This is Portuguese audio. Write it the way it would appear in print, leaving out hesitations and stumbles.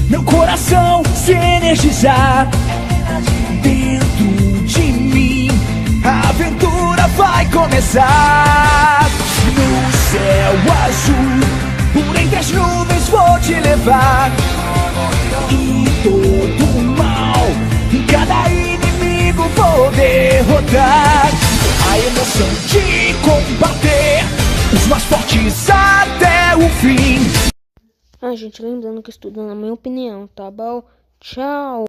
meu coração se energizar. Dentro de mim a aventura vai começar. No céu azul, por entre as nuvens vou te levar. E todo o mal, cada inimigo vou derrotar. A emoção de combater os mais fortes até o fim. Gente, lembrando que estudando a minha opinião, tá bom? Tchau!